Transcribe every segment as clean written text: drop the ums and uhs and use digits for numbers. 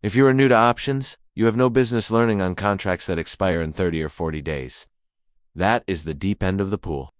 If you are new to options, you have no business learning on contracts that expire in 30 or 40 days. That is the deep end of the pool.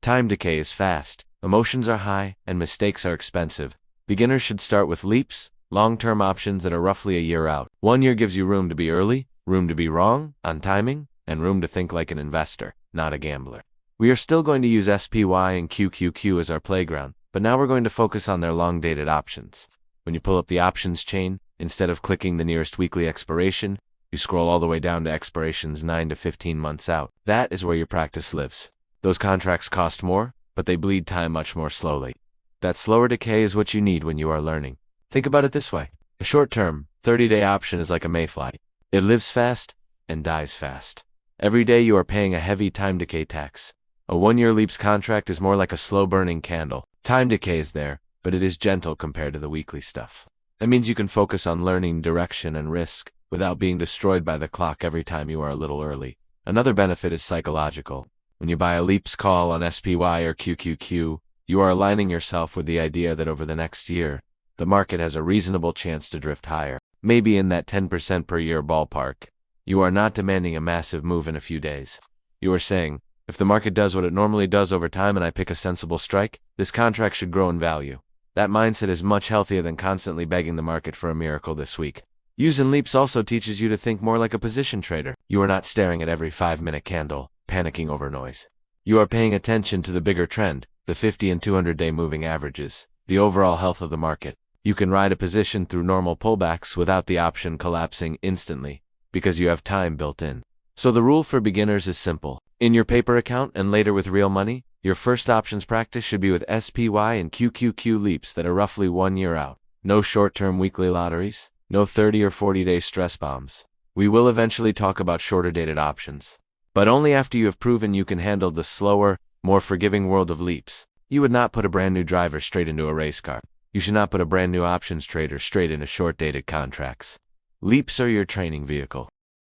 Time decay is fast, emotions are high, and mistakes are expensive. Beginners should start with leaps, long-term options that are roughly a year out. 1 year gives you room to be early, room to be wrong on timing, and room to think like an investor, not a gambler. We are still going to use SPY and QQQ as our playground, but now we're going to focus on their long-dated options. When you pull up the options chain, instead of clicking the nearest weekly expiration, you scroll all the way down to expirations 9 to 15 months out. That is where your practice lives. Those contracts cost more, but they bleed time much more slowly. That slower decay is what you need when you are learning. Think about it this way. A short-term, 30-day option is like a mayfly. It lives fast and dies fast. Every day you are paying a heavy time decay tax. A 1-year leaps contract is more like a slow-burning candle. Time decay is there, but it is gentle compared to the weekly stuff. That means you can focus on learning direction and risk without being destroyed by the clock every time you are a little early. Another benefit is psychological. When you buy a leaps call on SPY or QQQ, you are aligning yourself with the idea that over the next year, the market has a reasonable chance to drift higher, maybe in that 10% per year ballpark. You are not demanding a massive move in a few days. You are saying, if the market does what it normally does over time and I pick a sensible strike, this contract should grow in value. That mindset is much healthier than constantly begging the market for a miracle this week. Using leaps also teaches you to think more like a position trader. You are not staring at every 5-minute candle, panicking over noise. You are paying attention to the bigger trend, the 50 and 200-day moving averages, the overall health of the market. You can ride a position through normal pullbacks without the option collapsing instantly, because you have time built in. So the rule for beginners is simple. In your paper account and later with real money, your first options practice should be with SPY and QQQ leaps that are roughly 1 year out. No short-term weekly lotteries, no 30 or 40-day stress bombs. We will eventually talk about shorter-dated options, but only after you have proven you can handle the slower, more forgiving world of leaps. You would not put a brand new driver straight into a race car. You should not put a brand new options trader straight into short-dated contracts. Leaps are your training vehicle.